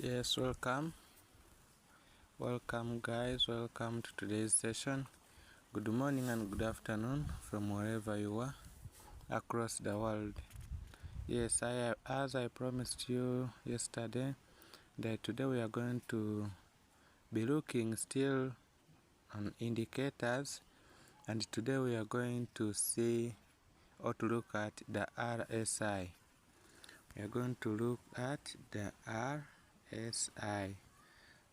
Yes, welcome guys, welcome to today's session. Good morning and good afternoon from wherever you are across the world. Yes, as I promised you yesterday, that today we are going to be looking still on indicators, and today we are going to see or to look at the RSI. We are going to look at the RSI,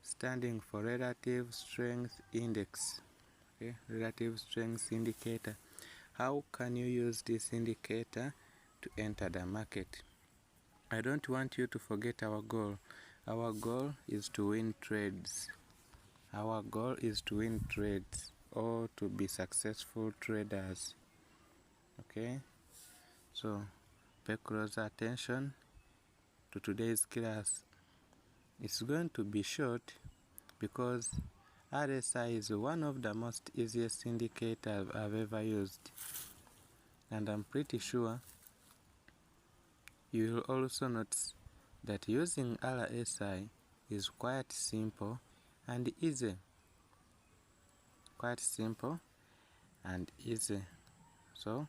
standing for Relative Strength Index. Okay, Relative Strength Indicator. How can you use this indicator to enter the market? I don't want you to forget our goal. Our goal is to win trades. Our goal is to win trades or to be successful traders. Okay, so pay close attention to today's class. It's going to be short because RSI is one of the most easiest indicators I've ever used, and I'm pretty sure you will also notice that using RSI is quite simple and easy. So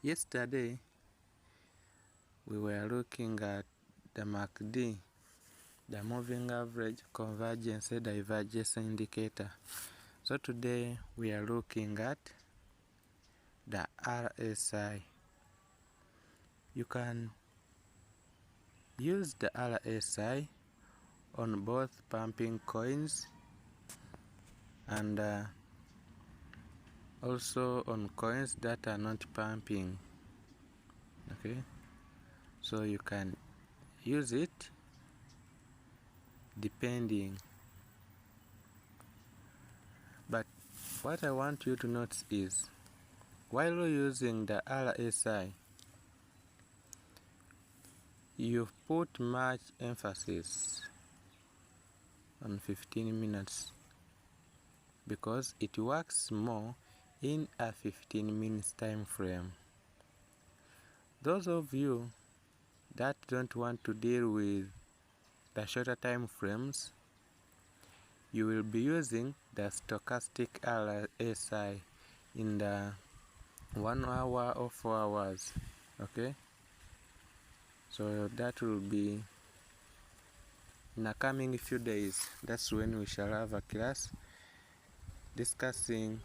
yesterday we were looking at the MACD, the moving average convergence divergence indicator. So today we are looking at the RSI. You can use the RSI on both pumping coins and also on coins that are not pumping. Okay, so you can use it depending, but what I want you to notice is while using the RSI, you put much emphasis on 15 minutes because it works more in a 15 minutes time frame. Those of you that don't want to deal with the shorter time frames, you will be using the stochastic RSI in the 1 hour or 4 hours. Okay, so that will be in the coming few days. That's when we shall have a class discussing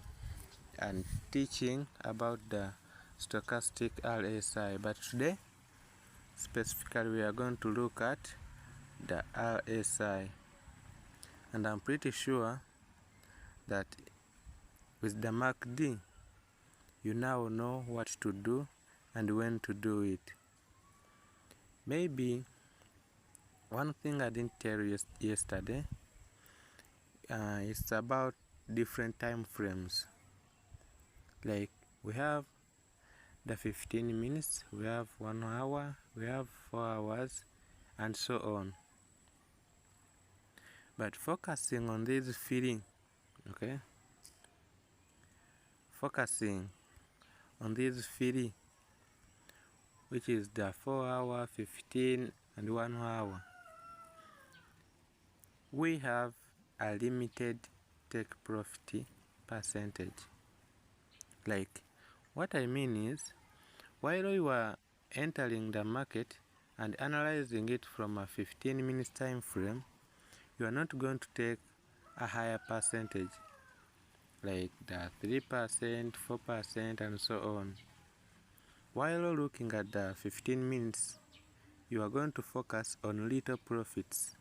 and teaching about the stochastic RSI, but today specifically we are going to look at the RSI, and I'm pretty sure that with the MACD you now know what to do and when to do it. Maybe one thing I didn't tell you yesterday is about different time frames. Like we have the 15 minutes, we have 1 hour, we have 4 hours, and so on. But focusing on this feeling, okay? Focusing on this feeling, which is the 4 hour, 15, and 1 hour, we have a limited take profit percentage. Like, what I mean is, while you are entering the market and analyzing it from a 15 minutes time frame, you are not going to take a higher percentage, like the 3%, 4%, and so on. While looking at the 15 minutes, you are going to focus on little profits.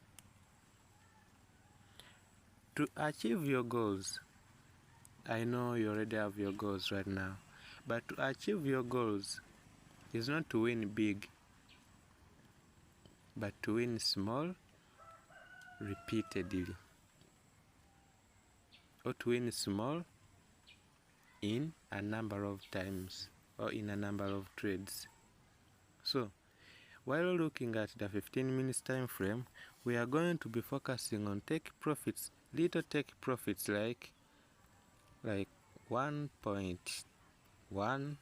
To achieve your goals, I know you already have your goals right now, but to achieve your goals is not to win big, but to win small repeatedly, or to win small in a number of times or in a number of trades. So while looking at the 15 minutes time frame, we are going to be focusing on take profits, little take profits like 1.1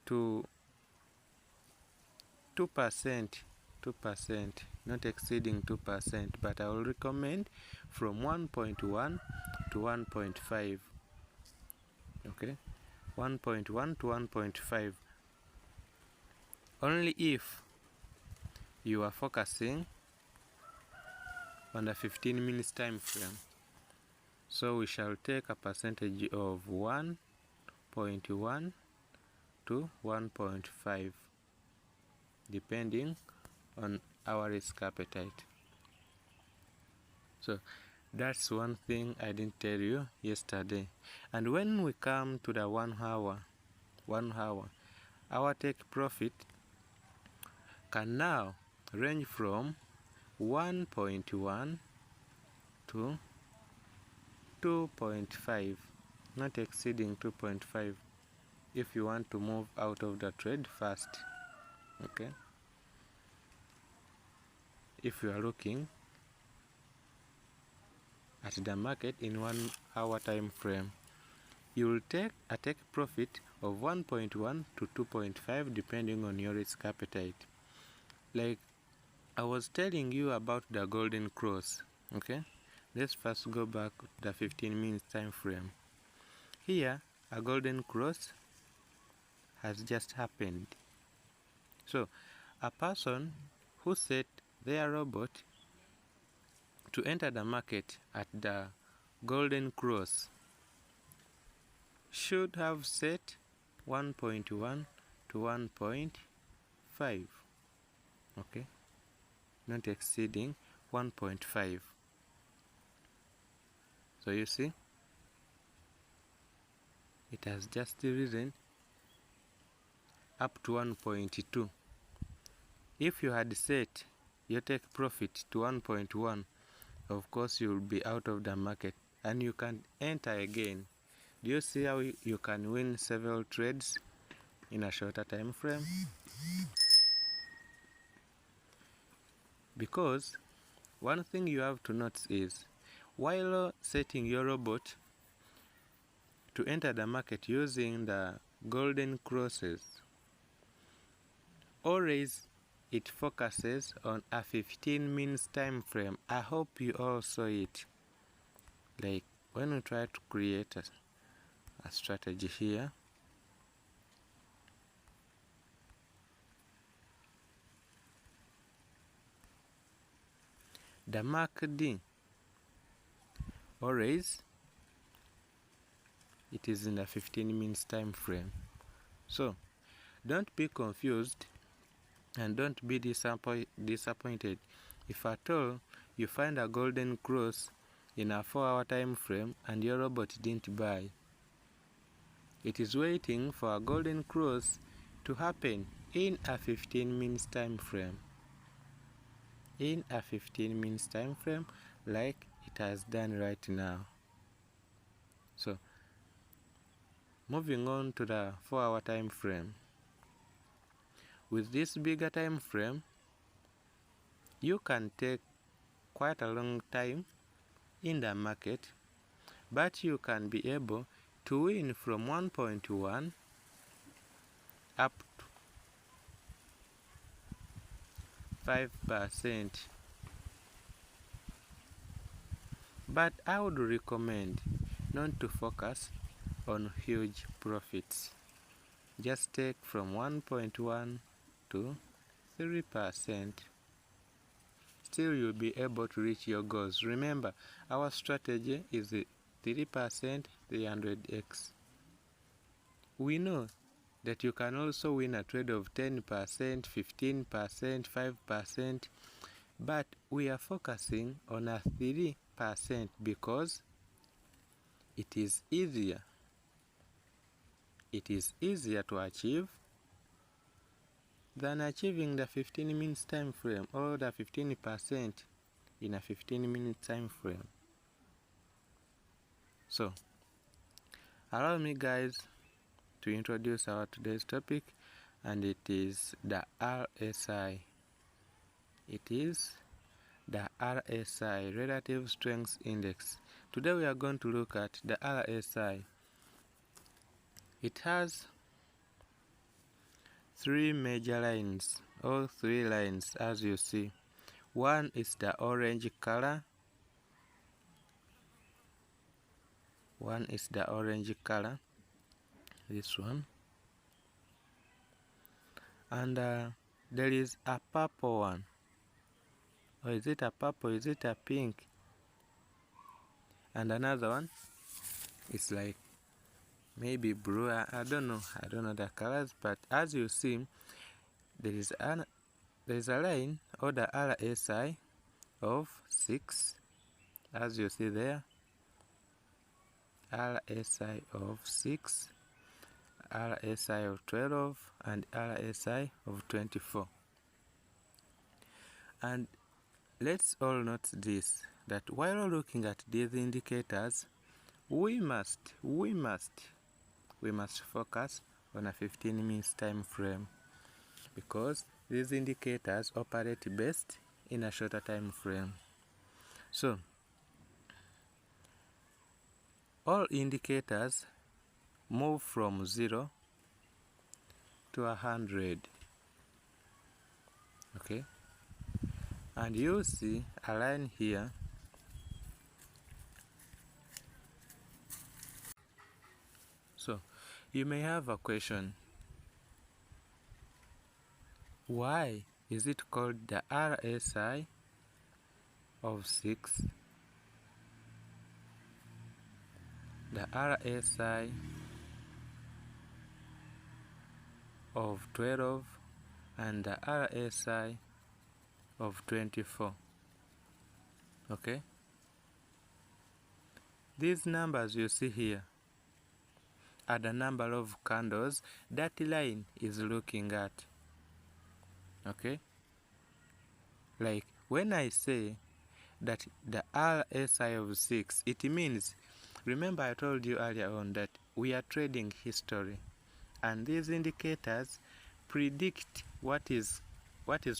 to 2% 2%, not exceeding 2%, but I will recommend from 1.1 to 1.5. Okay, 1.1 to 1.5. Only if you are focusing on the 15 minutes time frame. So we shall take a percentage of 1.1 to 1.5 depending on our risk appetite. So that's one thing I didn't tell you yesterday. And when we come to the 1 hour, our take profit can now range from 1.1 to 2.5, not exceeding 2.5 if you want to move out of the trade fast. Okay, if you are looking at the market in 1 hour time frame, you will take a take profit of 1.1 to 2.5 depending on your risk appetite. Like I was telling you about the golden cross. Okay, let's first go back to the 15 minutes time frame. Here a golden cross has just happened. So a person who set their robot to enter the market at the golden cross should have set 1.1 to 1.5. Okay, not exceeding 1.5. So you see, it has just risen up to 1.2. If you had set your take profit to 1.1, of course you will be out of the market and you can enter again. Do you see how you can win several trades in a shorter time frame? Because one thing you have to notice is, while setting your robot to enter the market using the golden crosses, always it focuses on a 15 minutes time frame. I hope you all saw it. Like when we try to create a strategy here, the MACD, always it is in the 15 minutes time frame. So don't be confused and don't be disappointed if at all you find a golden cross in a 4-hour time frame and your robot didn't buy. It is waiting for a golden cross to happen in a 15 minutes time frame. In a 15 minutes time frame, like it has done right now. So moving on to the 4-hour time frame. With this bigger time frame, you can take quite a long time in the market, but you can be able to win from 1.1 up to 5%. But I would recommend not to focus on huge profits. Just take from 1.1 to 3%. Still you'll be able to reach your goals. Remember, our strategy is 3% 300x. We know that you can also win a trade of 10%, 15%, 5%, but we are focusing on a 3% because it is easier. It is easier to achieve than achieving the 15 minutes time frame or the 15% in a 15 minute time frame. So allow me guys to introduce our today's topic, and it is the RSI. It is the RSI, Relative Strength Index. Today we are going to look at the RSI. It has 3 major lines. all three lines, as you see. One is the orange color. One is the orange color, this one. And there is a purple one. Or is it a purple? Is it a pink? And another one is like maybe blue. I don't know. I don't know the colors, but as you see, there is a line or the RSI of 6, as you see there. RSI of 6, RSI of 12, and RSI of 24. And let's all note this, that while looking at these indicators, we must focus on a 15 minutes time frame, because these indicators operate best in a shorter time frame. So all indicators move from 0 to 100. Okay, and you see a line here. So you may have a question, why is it called the RSI of 6, the RSI of 12, and the RSI of 24? Okay, these numbers you see here are the number of candles that line is looking at. Okay, like when I say that the RSI of 6, it means, remember I told you earlier on that we are trading history, and these indicators predict what is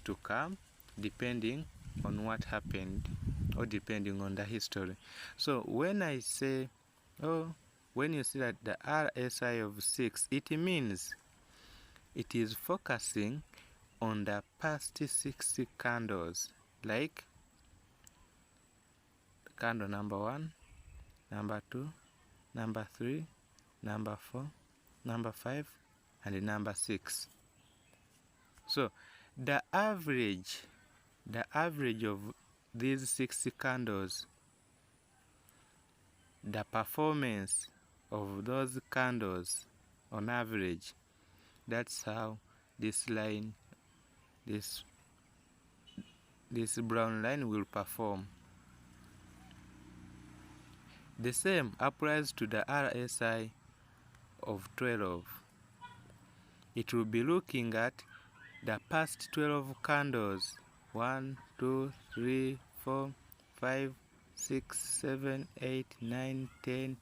to come depending on what happened, or depending on the history. So when I say, when you see that the RSI of 6, it means it is focusing on the past 60 candles, like candle number 1, number 2, number 3, number 4, number 5, and number 6. So the average of these 60 candles, the performance of those candles on average, that's how this line, this brown line will perform. The same applies to the RSI of 12. It will be looking at the past 12 candles, 1, 2, 3, 4, 5, 6, 7, 8, 9, 10,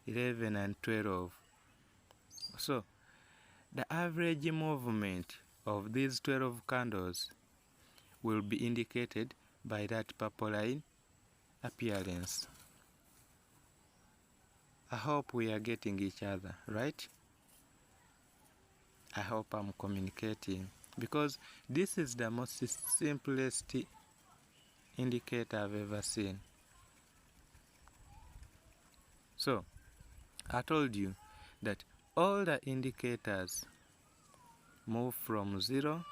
11, and 12. So the average movement of these 12 candles will be indicated by that purple line appearance. I hope we are getting each other, right? I hope I'm communicating, because this is the most simplest indicator I've ever seen. So I told you that all the indicators move from 0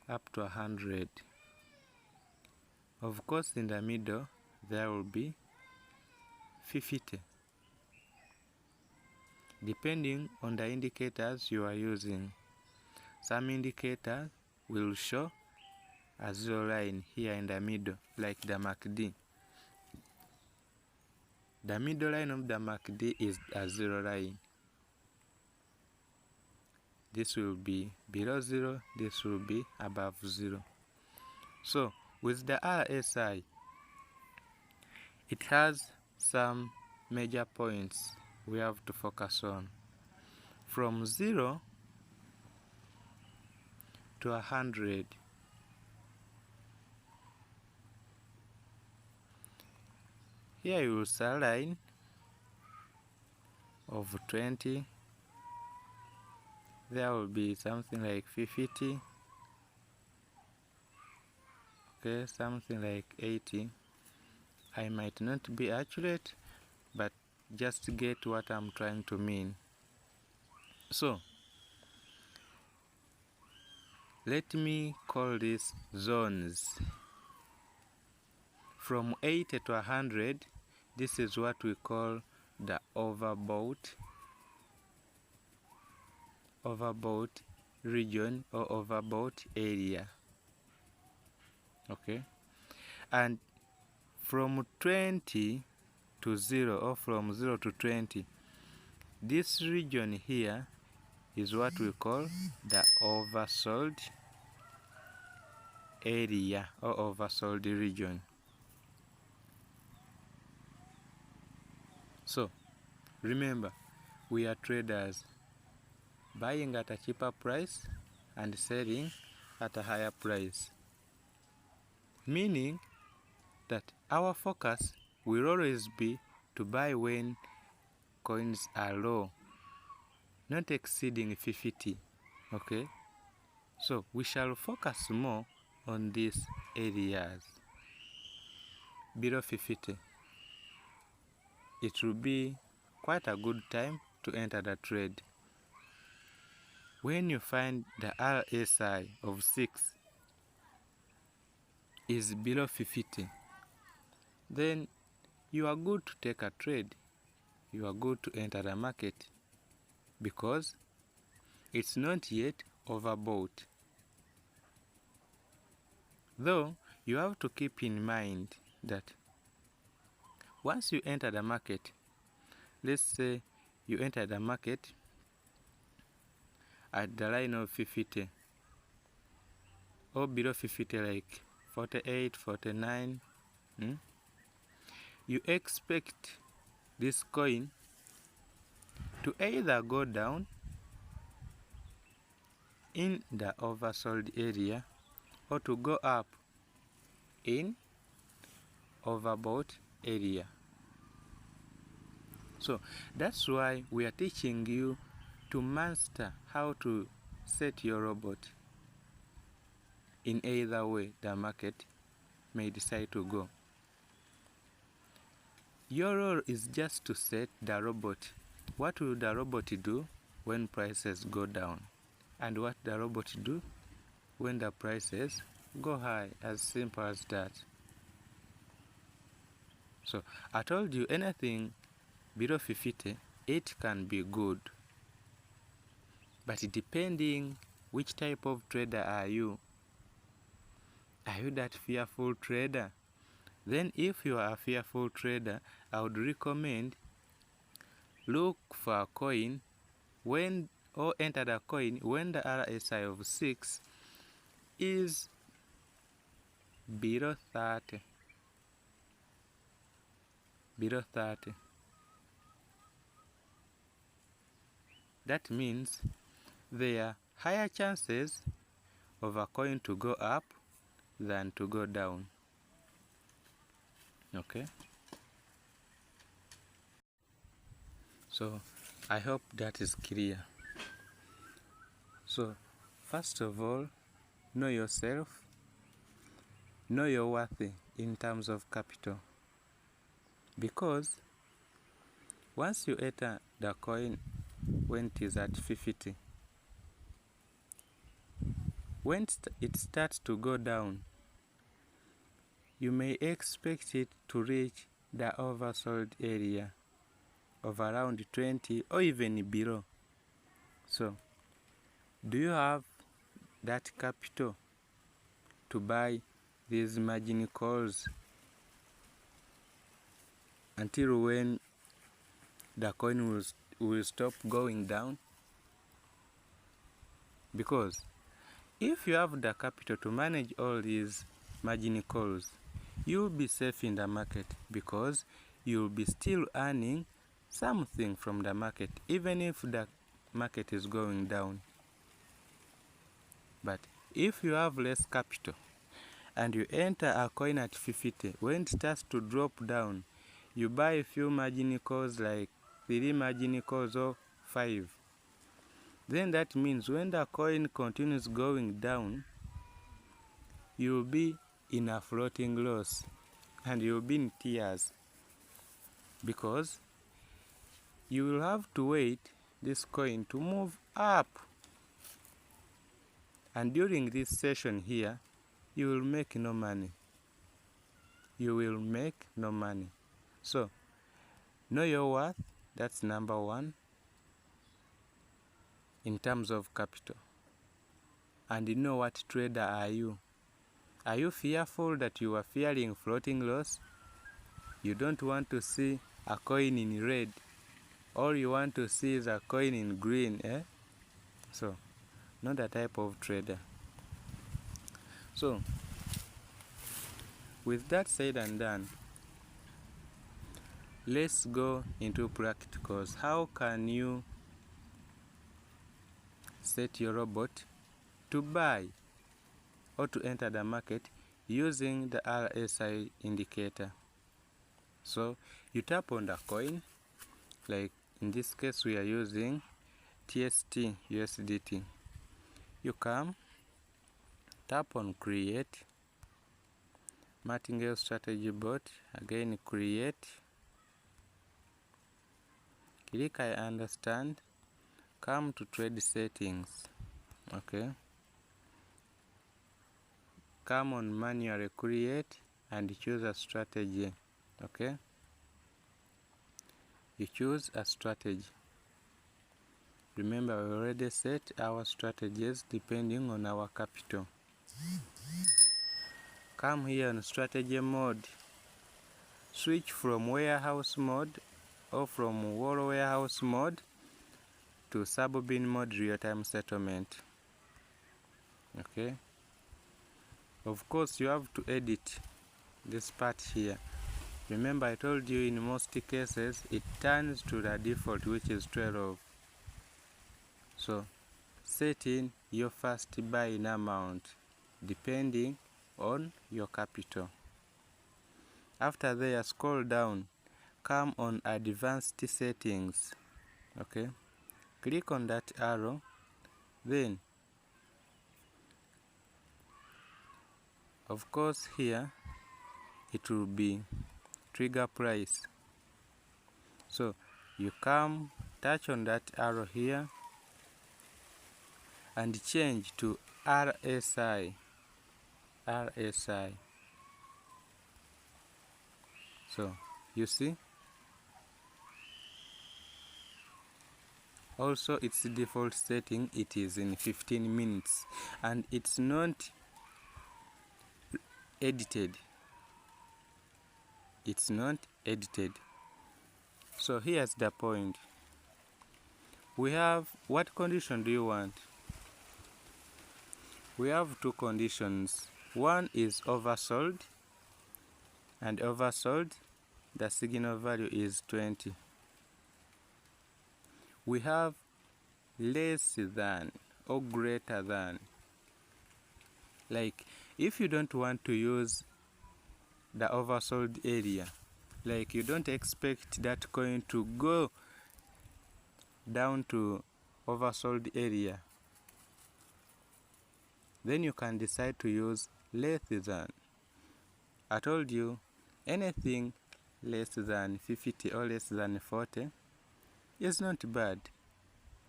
up to 100. Of course, in the middle there will be 50, depending on the indicators you are using. Some indicators will show a 0 line here in the middle, like the MACD. The middle line of the MACD is a 0 line. This will be below 0, this will be above 0. So with the RSI, it has some major points we have to focus on. From 0 to 100, here you will see a line of 20. There will be something like 50, okay, something like 80. I might not be accurate, but just get what I'm trying to mean. So let me call these zones. From 80 to 100, this is what we call the overbought region or overbought area. Okay, and from 20 to 0, or from 0 to 20, this region here is what we call the oversold area or oversold region. So remember, we are traders, buying at a cheaper price and selling at a higher price, meaning that our focus will always be to buy when coins are low, not exceeding 50. Okay, so we shall focus more on these areas below 50. It will be quite a good time to enter the trade. When you find the RSI of 6 is below 50, then you are good to take a trade. You are good to enter the market because it's not yet overbought. Though you have to keep in mind that once you enter the market, let's say you enter the market at the line of 50 or below 50, like 48, 49, you expect this coin to either go down in the oversold area or to go up in overbought area. So that's why we are teaching you to master how to set your robot in either way the market may decide to go. Your role is just to set the robot. What will the robot do when prices go down? And what the robot do when the prices go high? As simple as that. So I told you anything below 50, it can be good. But depending which type of trader are you that fearful trader? Then if you are a fearful trader, I would recommend look for a coin or enter the coin when the RSI of 6 is below 30. Below 30. That means there are higher chances of a coin to go up than to go down. Okay? So I hope that is clear. So first of all, know yourself, know your worth in terms of capital. Because once you enter the coin when it is at 50, when it starts to go down, you may expect it to reach the oversold area of around 20 or even below. So, do you have that capital to buy these margin calls until when the coin will stop going down? Because if you have the capital to manage all these margin calls, you'll be safe in the market because you'll be still earning something from the market, even if the market is going down. But if you have less capital and you enter a coin at 50, when it starts to drop down, you buy a few margin calls, like 3 margin calls or 5. Then that means when the coin continues going down, you'll be in a floating loss, and you'll be in tears because you will have to wait this coin to move up, and during this session here you will make no money. You will make no money. So know your worth. That's number one in terms of capital. And you know what trader are you. Are you fearful that you are fearing floating loss? You don't want to see a coin in red. All you want to see is a coin in green, So not that type of trader. So with that said and done, let's go into practicals. How can you set your robot to buy or to enter the market using the RSI indicator? So you tap on the coin, like in this case we are using TST USDT. You come, tap on create, martingale strategy bot, again create, click I understand, come to trade settings, okay, come on manually create and choose a strategy, okay, you choose a strategy. Remember, we already set our strategies depending on our capital. Come here on strategy mode, switch from warehouse mode or from wall warehouse mode to sub-bin mode, real-time settlement. Okay, of course you have to edit this part here. Remember, I told you in most cases it turns to the default, which is 12. So set in your first buy-in amount depending on your capital. After there, scroll down, come on advanced settings, okay, click on that arrow, then of course here it will be trigger price. So you come, touch on that arrow here and change to RSI. So you see, also its default setting, it is in 15 minutes and it's not edited. It's not edited. So here's the point. We have, what condition do you want? We have two conditions. One is oversold, and oversold, the signal value is 20. We have less than or greater than. Like if you don't want to use the oversold area, like you don't expect that coin to go down to oversold area, then you can decide to use less than. I told you anything less than 50 or less than 40 is not bad.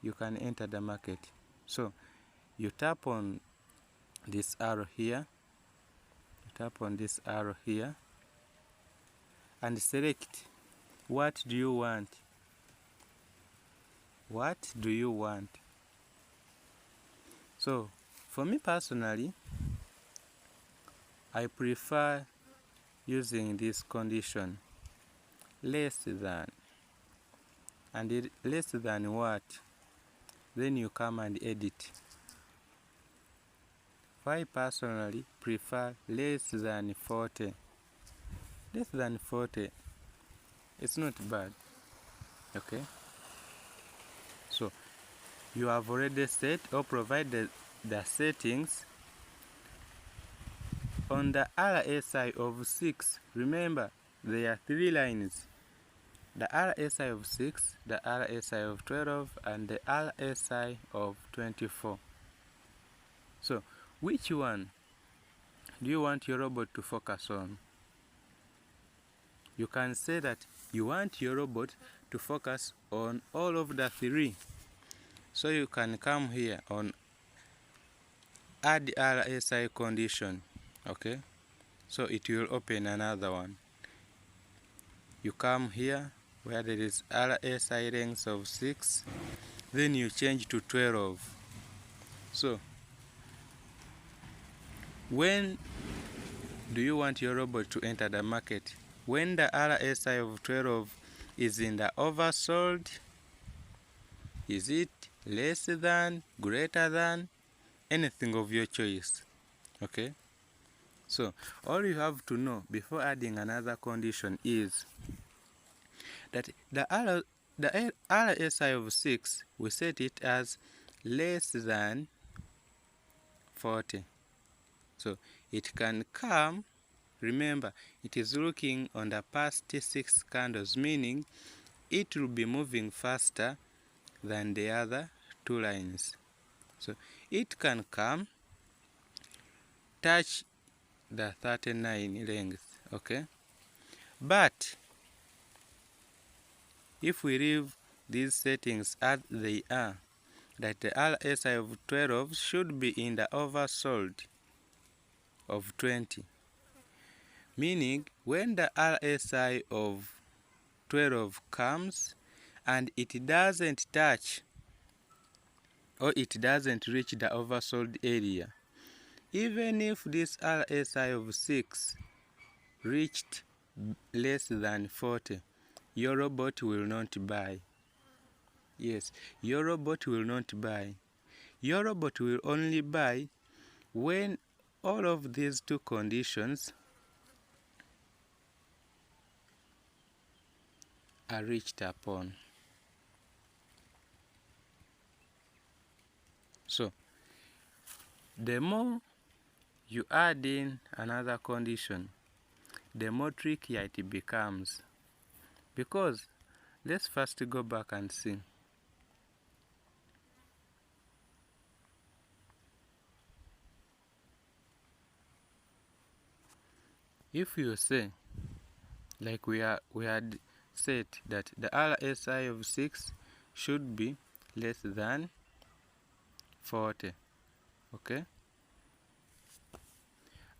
You can enter the market. So you tap on this arrow here, and select what do you want. What do you want? So for me personally, I prefer using this condition, less than. And less than what? Then you come and edit. I personally prefer less than 40. Less than 40, it's not bad. Okay, so you have already set or provided the settings on the RSI of 6. Remember, there are 3 lines: the RSI of 6, the RSI of 12, and the RSI of 24. So which one do you want your robot to focus on? You can say that you want your robot to focus on all of the three. So you can come here on add RSI condition. Okay, so it will open another one. You come here where there is RSI length of 6, then you change to 12. So when do you want your robot to enter the market? When the RSI of 12 is in the oversold? Is it less than, greater than? Anything of your choice. Okay, so all you have to know before adding another condition is that the RSI of 6, we set it as less than 40. So it can come, remember, it is looking on the past 6 candles, meaning it will be moving faster than the other 2 lines. So it can come, touch the 39 length, okay? But if we leave these settings as they are, that the RSI of 12 should be in the oversold of 20, meaning when the RSI of 12 comes and it doesn't touch or it doesn't reach the oversold area, even if this RSI of 6 reached less than 40, your robot will not buy. Yes, your robot will not buy. Your robot will only buy when all of these 2 conditions are reached upon. So the more you add in another condition, the more trickier it becomes. Because let's first go back and see. If you say, like we had said, that the RSI of 6 should be less than 40, okay?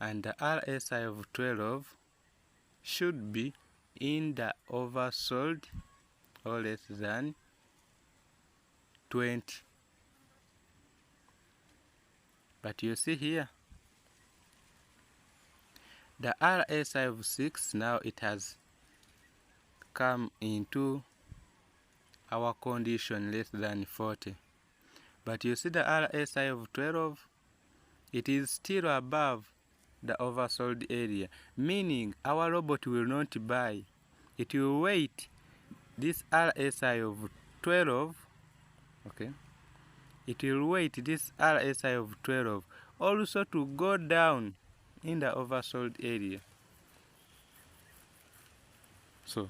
And the RSI of 12 should be in the oversold or less than 20. But you see here, the RSI of 6, now it has come into our condition less than 40. But you see the RSI of 12, it is still above the oversold area, meaning our robot will not buy. It will wait this RSI of 12, okay? It will wait this RSI of 12 also to go down in the oversold area. So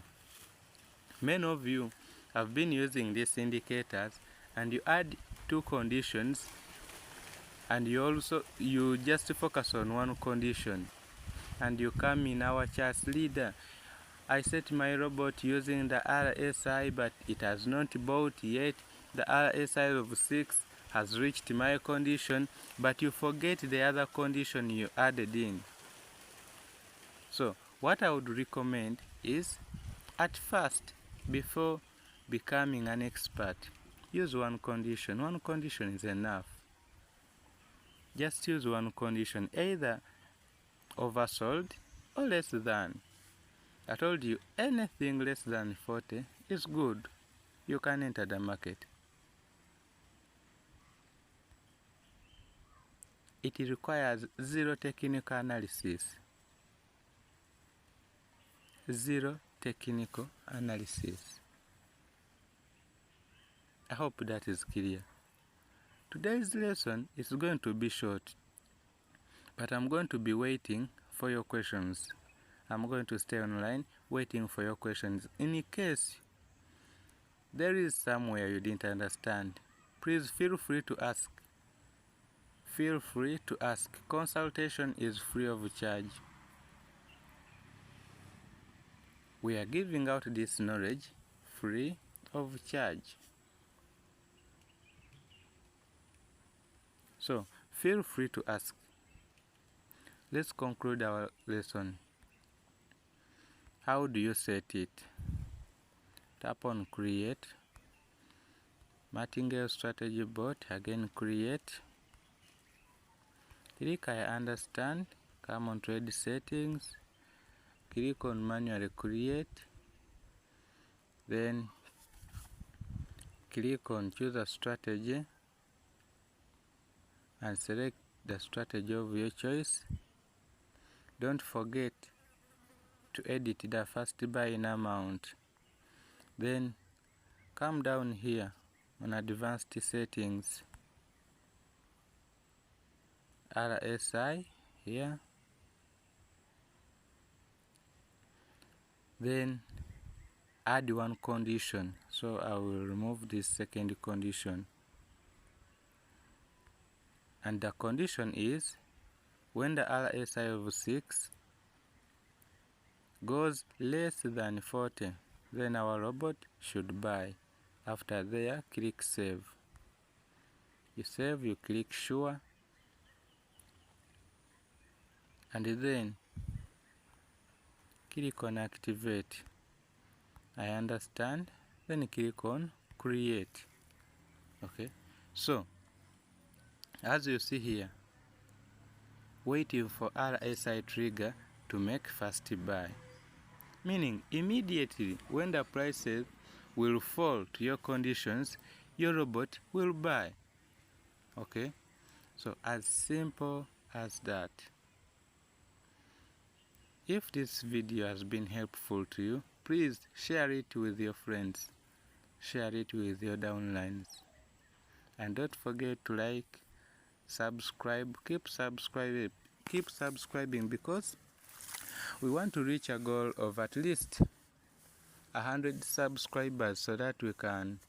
many of you have been using these indicators and you add 2 conditions and you just focus on one condition and you come in our charts leader. I set my robot using the RSI, but it has not bought yet. The RSI of 6 has reached my condition, but you forget the other condition you added in. So what I would recommend is, at first, before becoming an expert, use one condition. One condition is enough. Just use one condition, either oversold or less than. I told you, anything less than 40 is good. You can enter the market. It requires zero technical analysis. Zero technical analysis. I hope that is clear. Today's lesson is going to be short, but I'm going to be waiting for your questions. I'm going to stay online waiting for your questions. In case there is somewhere you didn't understand, please feel free to ask. feel free to ask. Consultation is free of charge. We are giving out this knowledge free of charge. So feel free to ask. Let's conclude our lesson. How do you set it? Tap on create. Martingale strategy bot, again create. Click I understand. Come on trade settings. Click on manually create. Then click on choose a strategy and select the strategy of your choice. Don't forget to edit the first buy in amount. Then come down here on advanced settings, RSI here. Then add one condition. So I will remove this second condition. And the condition is when the RSI of 6 goes less than 40, then our robot should buy. After there, click save. You save, you click sure, and then click on activate. I understand. Then click on create. Okay, so as you see here, waiting for RSI trigger to make first buy, meaning immediately when the prices will fall to your conditions, your robot will buy. Okay, so as simple as that. If this video has been helpful to you, please share it with your friends, share it with your downlines, and don't forget to like, subscribe, keep subscribing, because we want to reach a goal of at least 100 subscribers so that we can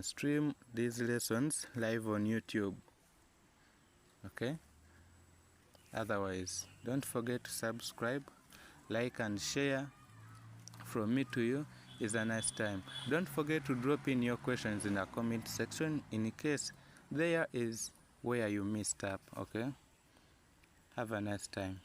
stream these lessons live on YouTube. Okay, otherwise don't forget to subscribe, like and share. From me to you is a nice time. Don't forget to drop in your questions in the comment section in case there is where you messed up. Okay, have a nice time.